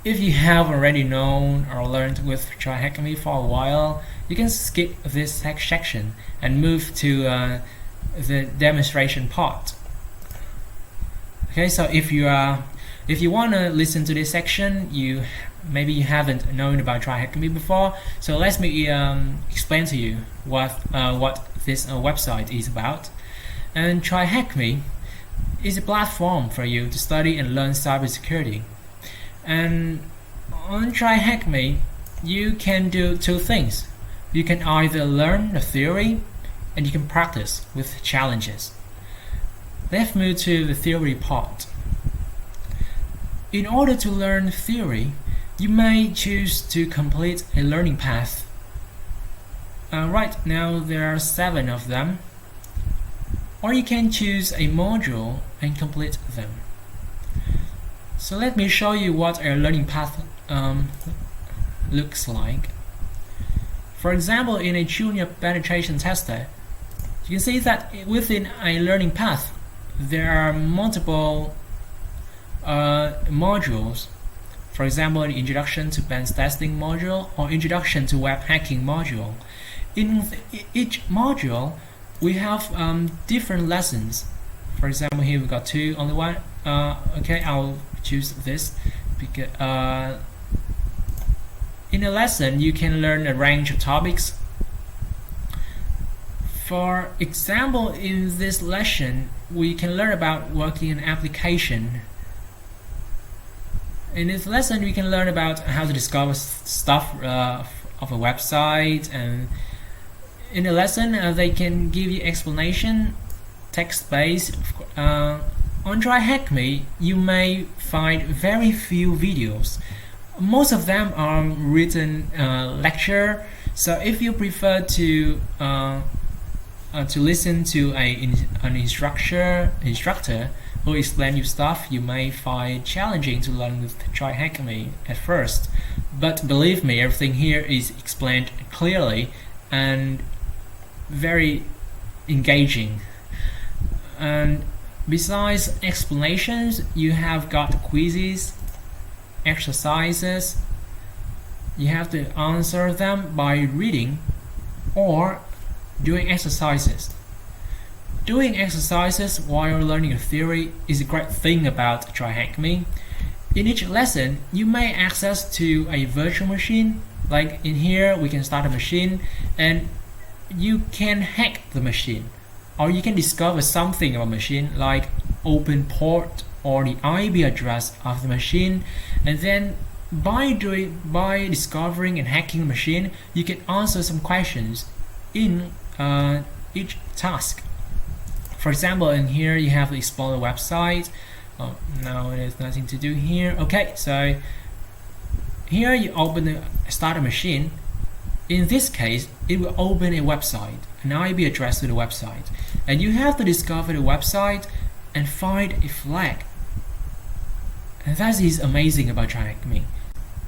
if you have already known or learned with TryHackMe for a while, you can skip this section and move to the demonstration part. Okay, so if you want to listen to this section, maybe you haven't known about TryHackMe before, so let me explain to you what this website is about. And TryHackMe is a platform for you to study and learn cybersecurity. And on TryHackMe, you can do two things. You can either learn the theory and you can practice with challenges. Let's move to the theory part. In order to learn theory, you may choose to complete a learning path. Right now there are 7 of them. Or you can choose a module and complete them. So let me show you what a learning path looks like. For example, in a junior penetration tester, you can see that within a learning path there are multiple modules. For example, the introduction to pen testing module or introduction to web hacking module. In each module we have different lessons. For example, here we got 2, only one. Okay, I'll choose this because in a lesson you can learn a range of topics. For example, in this lesson we can learn about working an application. In this lesson we can learn about how to discover stuff of a website, and in the lesson they can give you explanation, text-based. On TryHackMe you may find very few videos. Most of them are written lecture, so if you prefer to listen to an instructor who explain you stuff, you may find challenging to learn with TryHackMe at first. But believe me, everything here is explained clearly and very engaging. And besides explanations, you have got quizzes, exercises. You have to answer them by reading or doing exercises. Doing exercises while learning a theory is a great thing about TryHackMe. In each lesson, you may access to a virtual machine. Like in here, we can start a machine and you can hack the machine, or you can discover something about a machine like open port or the IP address of the machine, and then by discovering and hacking the machine, you can answer some questions in each task. For example, in here you have to explore the website. Oh, no, there's nothing to do here. Okay, so here you start a machine. In this case, it will open a website, an IP address to the website, and you have to discover the website and find a flag. And that is amazing about TryHackMe.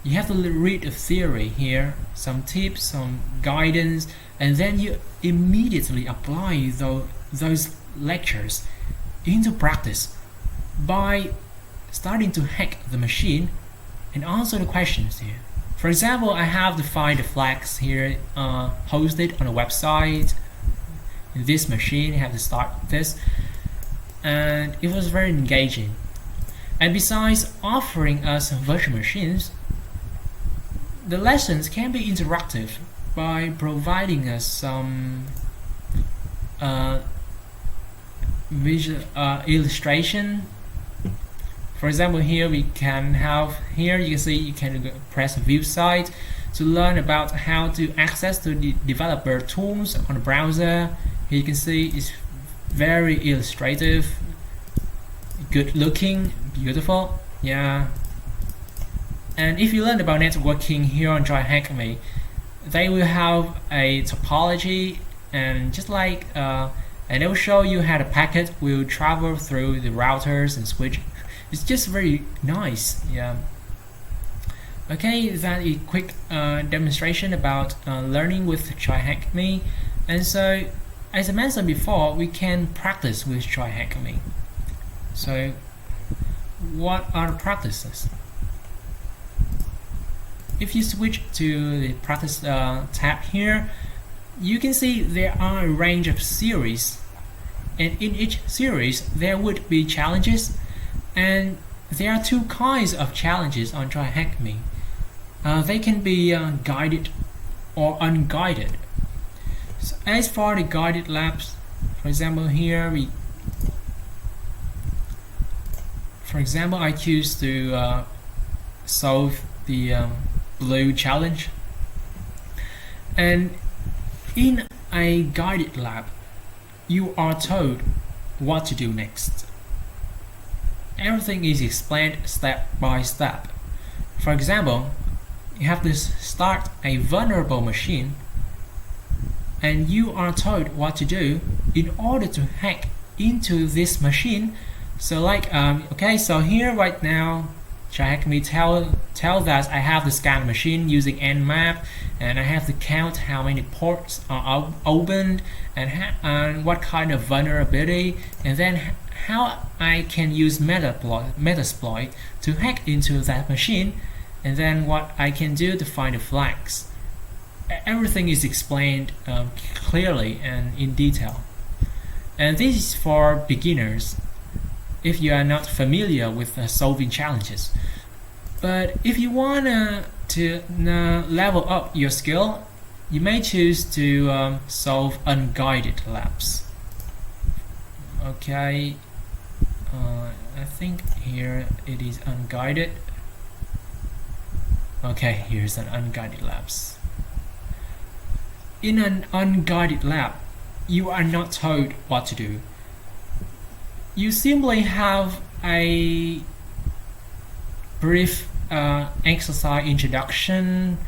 You have to read the theory here, some tips, some guidance, and then you immediately apply those lectures into practice by starting to hack the machine and answer the questions here. For example, I have to find the flags here hosted on a website. In this machine, I have to start this, and it was very engaging. And besides offering us virtual machines, the lessons can be interactive by providing us some visual illustration. For example, here we can have, here you can see you can press view site to learn about how to access to the developer tools on the browser. Here you can see it's very illustrative, good looking, beautiful. Yeah. And if you learn about networking here on TryHackMe, they will have a topology, and just like and it will show you how the packet will travel through the routers and switch. It's just very nice. Yeah. Okay, that is a quick demonstration about learning with TryHackMe. And so, as I mentioned before, we can practice with TryHackMe. So, what are the practices? If you switch to the practice tab here, you can see there are a range of series, and in each series there would be challenges, and there are two kinds of challenges on TryHackMe. They can be guided or unguided. So as for the guided labs, for example here I choose to solve the blue challenge, and in a guided lab you are told what to do next. Everything is explained step by step. For example, you have to start a vulnerable machine, and you are told what to do in order to hack into this machine. So like so here right now TryHackMe tell that I have to scan the machine using Nmap, and I have to count how many ports are opened and what kind of vulnerability, and then how I can use Metasploit to hack into that machine, and then what I can do to find the flags. Everything is explained clearly and in detail. And this is for beginners if you are not familiar with solving challenges. But if you want to level up your skill, you may choose to solve unguided labs. Okay, I think here it is unguided. Okay, here's an unguided labs. In an unguided lab, you are not told what to do. You simply have a brief exercise introduction.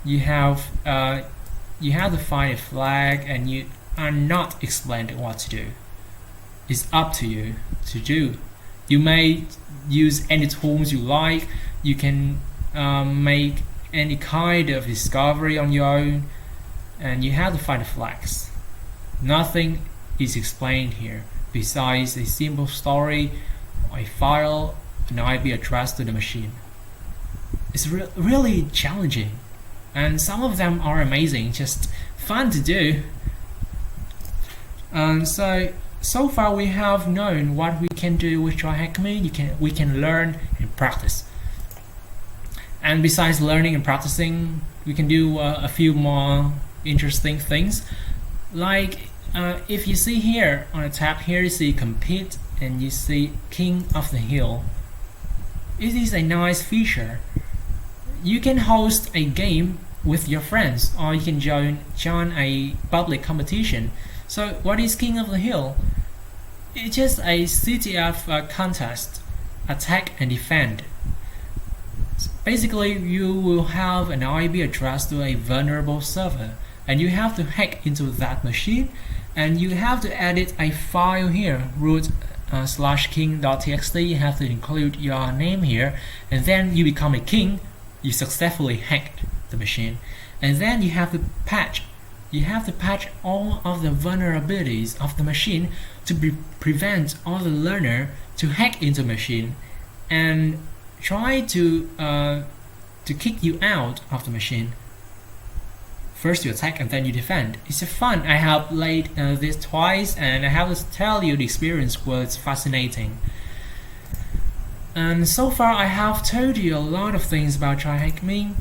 You have to find a flag, and you are not explained what to do. It's up to you to do. You may use any tools you like. You can make any kind of discovery on your own, and you have to find the flags. Nothing is explained here besides a simple story, a file, an IP address to the machine. It's really challenging, and some of them are amazing, just fun to do. And so far we have known what we can do with TryHackMe. We can learn and practice. And besides learning and practicing, we can do a few more interesting things. Like if you see here on the tab here, you see compete, and you see King of the Hill. It is a nice feature. You can host a game with your friends, or you can join a public competition. So what is King of the Hill? It's just a CTF contest, attack and defend. So basically, you will have an IP address to a vulnerable server, and you have to hack into that machine, and you have to edit a file here, root/king.txt. You have to include your name here, and then you become a king. You successfully hacked the machine, and then you have to patch. You have to patch all of the vulnerabilities of the machine to prevent all the learner to hack into the machine and try to kick you out of the machine. First you attack and then you defend. It's fun. I have played this twice, and I have to tell you the experience was fascinating. And so far I have told you a lot of things about TryHackMe.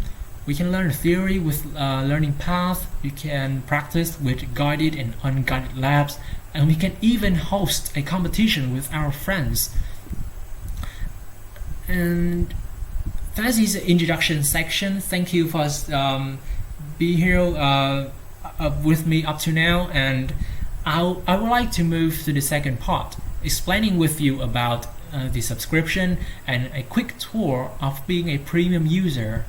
We can learn theory with learning path. You can practice with guided and unguided labs, and we can even host a competition with our friends. And that is the introduction section. Thank you for being here with me up to now, and I would like to move to the second part, explaining with you about the subscription and a quick tour of being a premium user.